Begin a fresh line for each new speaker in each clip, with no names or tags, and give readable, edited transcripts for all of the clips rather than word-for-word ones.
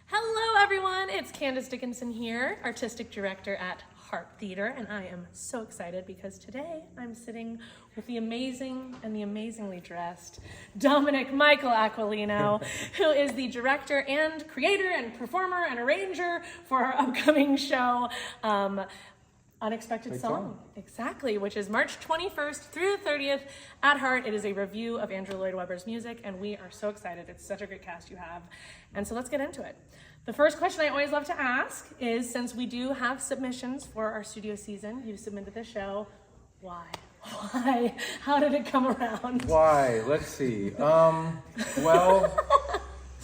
Hello everyone, it's Candice Dickinson here, Artistic Director at HART Theater, and I am so excited because today I'm sitting with the amazing and the amazingly dressed Dominic Michael Aquilino, who is the director and creator and performer and arranger for our upcoming show, Unexpected Song. Exactly, which is March 21st through the 30th at HART. It is a review of Andrew Lloyd Webber's music, and we are so excited. It's such a great cast you have. And so let's get into it. The first question I always love to ask is, since we do have submissions for our studio season, you submitted the show, why? Why? How did it come around?
Why? Let's see. Well,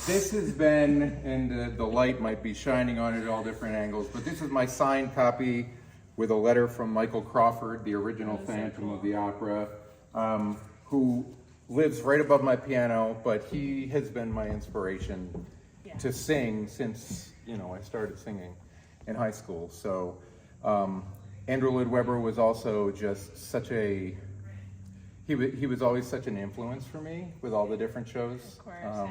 this has been, and the light might be shining on it at all different angles, but this is my signed copy with a letter from Michael Crawford, the original Phantom of the Opera, who lives right above my piano, but he has been my inspiration to sing since, I started singing in high school. So Andrew Lloyd Webber was also just such he was always such an influence for me with all the different shows.
Of course,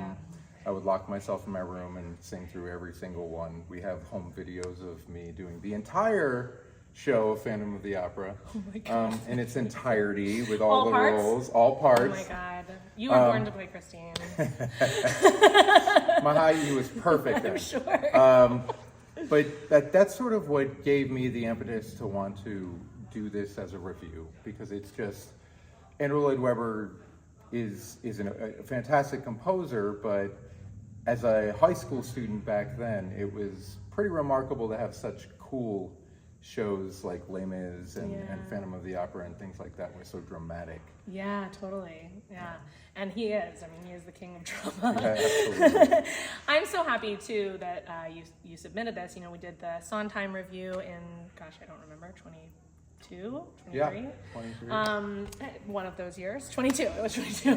I would lock myself in my room and sing through every single one. We have home videos of me doing the entire show of Phantom of the Opera in its entirety with all the
parts?
roles, all parts.
Oh my God, you were born to play Christine.
Mahayu was perfect then.
I'm sure.
But that's sort of what gave me the impetus to want to do this as a review, because it's just, Andrew Lloyd Webber is a fantastic composer, but as a high school student back then, it was pretty remarkable to have such cool shows like Les Mis and Phantom of the Opera and things like that were so dramatic.
Yeah, totally. Yeah. And he is. I mean, he is the king of drama.
Yeah, absolutely.
I'm so happy, too, that you submitted this. We did the Sondheim review in, gosh, I don't remember, 22, 23?
Yeah, 23.
One of those years. 22. It was 22.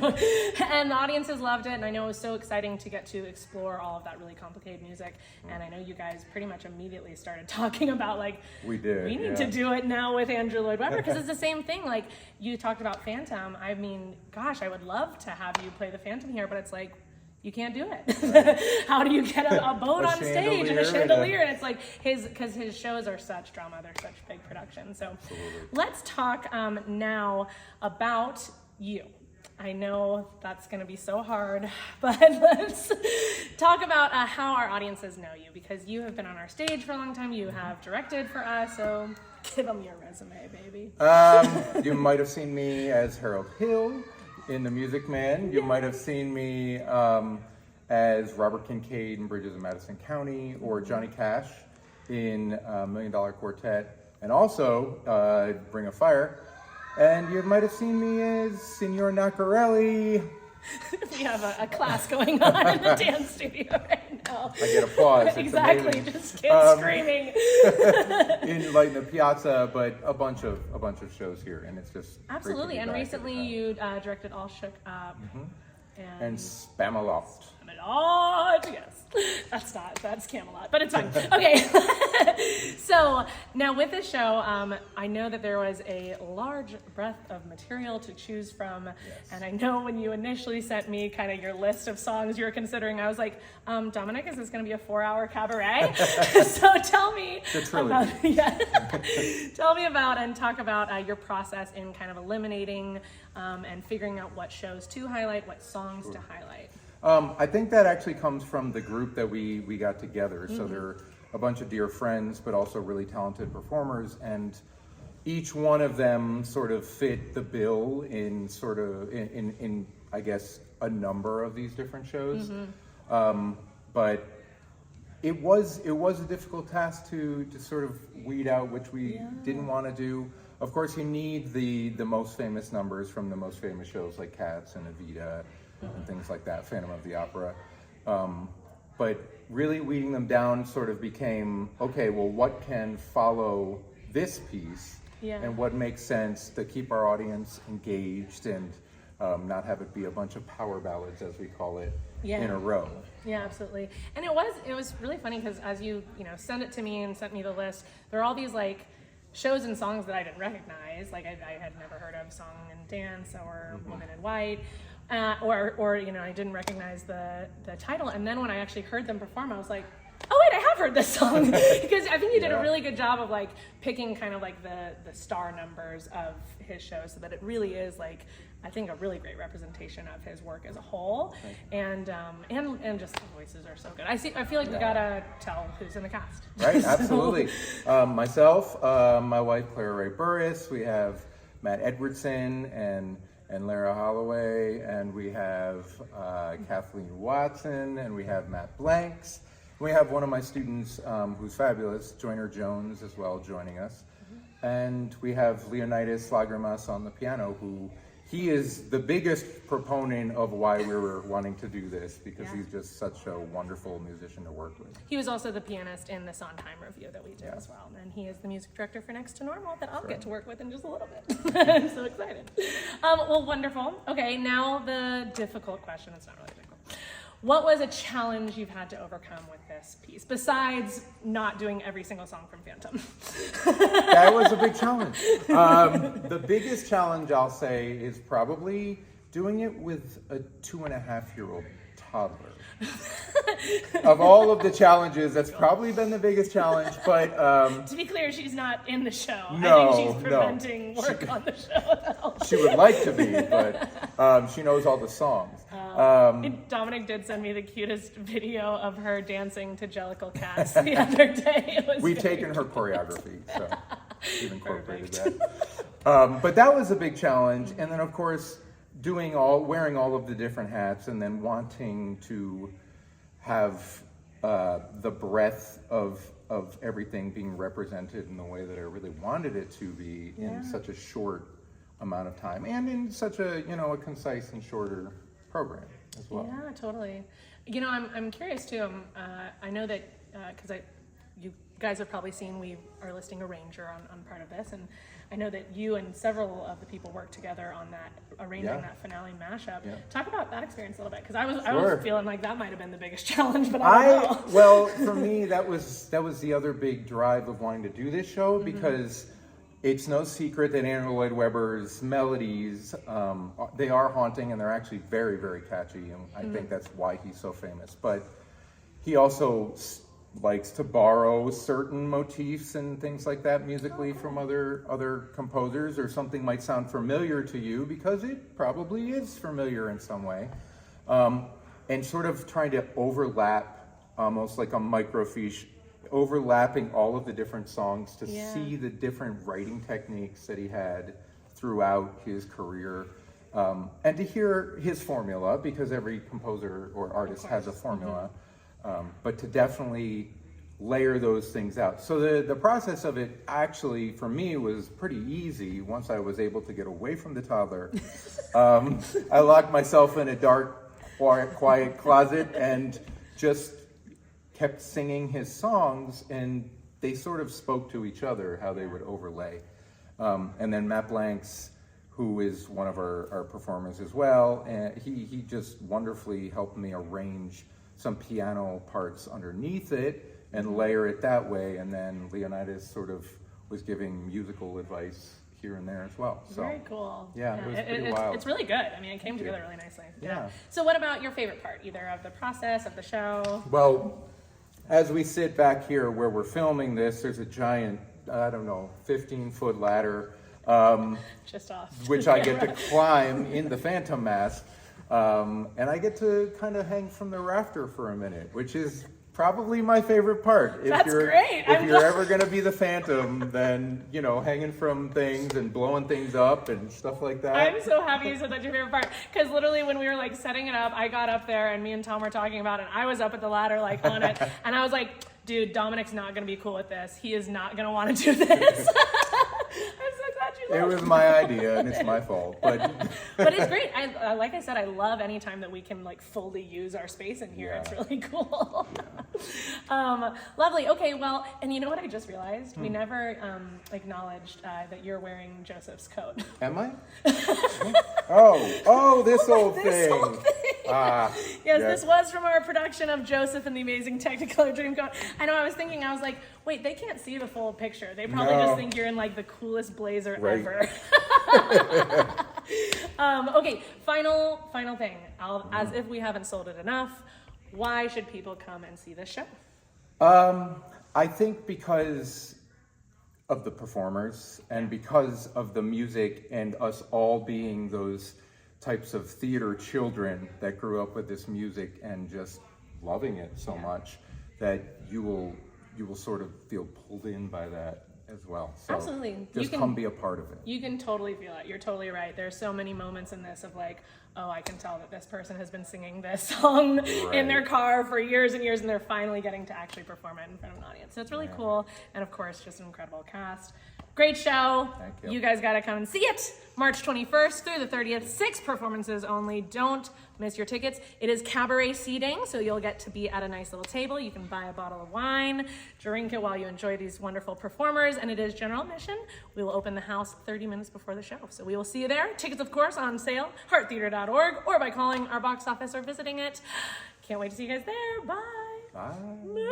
And the audiences loved it, and I know it was so exciting to get to explore all of that really complicated music. And I know you guys pretty much immediately started talking about, we need to do it now with Andrew Lloyd Webber, because it's the same thing. Like, you talked about Phantom. I mean, gosh, I would love to have you play the Phantom here, but it's like, you can't do it. How do you get a boat on stage and a chandelier? And it's like because his shows are such drama, they're such big productions. So let's talk now about you. I know that's going to be so hard, but let's talk about how our audiences know you, because you have been on our stage for a long time. You have directed for us, so give them your resume, baby.
You might have seen me as Harold Hill in The Music Man. You might have seen me as Robert Kincaid in Bridges of Madison County, or Johnny Cash in $1 Million Quartet, and also Ring of Fire. And you might have seen me as Signor Naccarelli.
We have a class going on in the dance studio right now.
I get applause.
Exactly,
amazing.
just kids screaming.
In the Piazza, but a bunch of shows here, and it's just
absolutely. And recently you directed All Shook Up
and Spamalot.
Spamalot, yes. That's Camelot, but it's fine. Okay. So now with this show, I know that there was a large breadth of material to choose from. Yes. And I know when you initially sent me kind of your list of songs you were considering, I was like, Dominic, is this going to be a 4-hour cabaret? So tell me about, tell me about and talk about your process in kind of eliminating and figuring out what shows to highlight, what songs to highlight.
I think that actually comes from the group that we got together. So they're a bunch of dear friends, but also really talented performers, and each one of them sort of fit the bill in I guess a number of these different shows. But it was a difficult task to sort of weed out which we didn't want to do. Of course, you need the most famous numbers from the most famous shows like Cats and Evita and things like that, Phantom of the Opera. But really weeding them down sort of became, okay, well, what can follow this piece and what makes sense to keep our audience engaged and not have it be a bunch of power ballads, as we call it, in a row.
Yeah, absolutely. And it was really funny because as you sent it to me and sent me the list, there are all these shows and songs that I didn't recognize. Like I had never heard of Song and Dance or Woman in White. Or I didn't recognize the title, and then when I actually heard them perform, I was like, heard this song because I think you did
Yeah.
a really good job of like picking kind of like the star numbers of his show, so that it really is like, I think, a really great representation of his work as a whole, and just the voices are so good. I feel like we gotta tell who's in the cast.
Right,
So-
absolutely. Myself, my wife Clara Ray Burris. We have Matt Edwardson and Lara Holloway, and we have Kathleen Watson, and we have Matt Blanks. We have one of my students who's fabulous, Joyner Jones, as well, joining us. And we have Leonidas Lagrimas on the piano, who he is the biggest proponent of why we were wanting to do this, because he's just such a wonderful musician to work with.
He was also the pianist in the Sondheim review that we did as well, and he is the music director for Next to Normal that I'll get to work with in just a little bit. I'm so excited. Well, wonderful. Okay, now the difficult question. It's not really difficult. What was a challenge you've had to overcome with this piece, besides not doing every single song from Phantom?
That was a big challenge. The biggest challenge, I'll say, is probably doing it with a 2.5-year-old toddler. Of all of the challenges, that's probably been the biggest challenge, but...
To be clear, she's not in the show.
No,
I think she's preventing work on the show.
She would like to be, but she knows all the songs.
Dominic did send me the cutest video of her dancing to Jellicle Cats the other day. It was
We've
very
taken her choreography, so we've incorporated
Perfect.
that. But that was a big challenge, and then of course wearing all of the different hats, and then wanting to have the breadth of everything being represented in the way that I really wanted it to be in such a short amount of time, and in such a a concise and shorter program as well.
Yeah, totally. I'm curious too. I know that because you guys have probably seen we are listing a arranger on part of this, and I know that you and several of the people worked together on that, arranging that finale mashup.
Yeah.
Talk about that experience a little bit, because I was
Sure.
feeling like that might have been the biggest challenge, but I don't know.
Well, for me, that was the other big drive of wanting to do this show, because it's no secret that Andrew Lloyd Webber's melodies, they are haunting, and they're actually very, very catchy, and I think that's why he's so famous. But he also likes to borrow certain motifs and things like that musically from other composers, or something might sound familiar to you because it probably is familiar in some way, and sort of trying to overlap, almost like a microfiche, overlapping all of the different songs to see the different writing techniques that he had throughout his career, and to hear his formula, because every composer or artist has a formula. But to definitely layer those things out. So the process of it actually, for me, was pretty easy once I was able to get away from the toddler. I locked myself in a dark, quiet closet and just kept singing his songs, and they sort of spoke to each other, how they would overlay. And then Matt Blanks, who is one of our performers as well, and he just wonderfully helped me arrange some piano parts underneath it and layer it that way, and then Leonidas sort of was giving musical advice here and there as well. So
Very cool.
Yeah, it was pretty wild.
It's really good. I mean, it came together really nicely.
Yeah.
So what about your favorite part, either of the process, of the show?
Well, as we sit back here where we're filming this, there's a giant, 15-foot ladder,
Just off.
which I get to climb in the Phantom mask. And I get to kind of hang from the rafter for a minute, which is probably my favorite part.
That's great.
If you're ever going to be the Phantom, then, hanging from things and blowing things up and stuff like that.
I'm so happy you said that's your favorite part, because literally when we were like setting it up, I got up there and me and Tom were talking about it, and I was up at the ladder like on it, and I was like, dude, Dominic's not going to be cool with this. He is not going to want to do this. I'm so glad you
It
loved
was my idea, and it's my fault. But
it's great. I like I said, I love any time that we can like fully use our space in here.
Yeah.
It's really cool. Lovely. Okay, well, and you know what I just realized? We never acknowledged that you're wearing Joseph's coat.
am I? Oh, this old
This
thing.
whole thing. Yes,
Yeah.
this was from our production of Joseph and the Amazing Technicolor Dreamcoat. I know, I was thinking, I was like, wait, they can't see the full picture. They probably
No.
just think you're in like the coolest blazer
Right.
ever. Okay, final thing. As if we haven't sold it enough, why should people come and see this show?
I think because of the performers and because of the music and us all being those types of theater children that grew up with this music and just loving it so much that you will sort of feel pulled in by that as well. So
Absolutely.
Just come be a part of it.
You can totally feel it. You're totally right. There's so many moments in this of like, oh, I can tell that this person has been singing this song in their car for years and years, and they're finally getting to actually perform it in front of an audience. So it's really cool. And of course, just an incredible cast. Great show.
Thank you.
You guys got to come and see it. March 21st through the 30th, 6 performances only. Don't miss your tickets. It is cabaret seating, so you'll get to be at a nice little table. You can buy a bottle of wine, drink it while you enjoy these wonderful performers, and it is general admission. We will open the house 30 minutes before the show, so we will see you there. Tickets, of course, on sale, hearttheater.org, or by calling our box office or visiting it. Can't wait to see you guys there. Bye.
Bye.
Memory.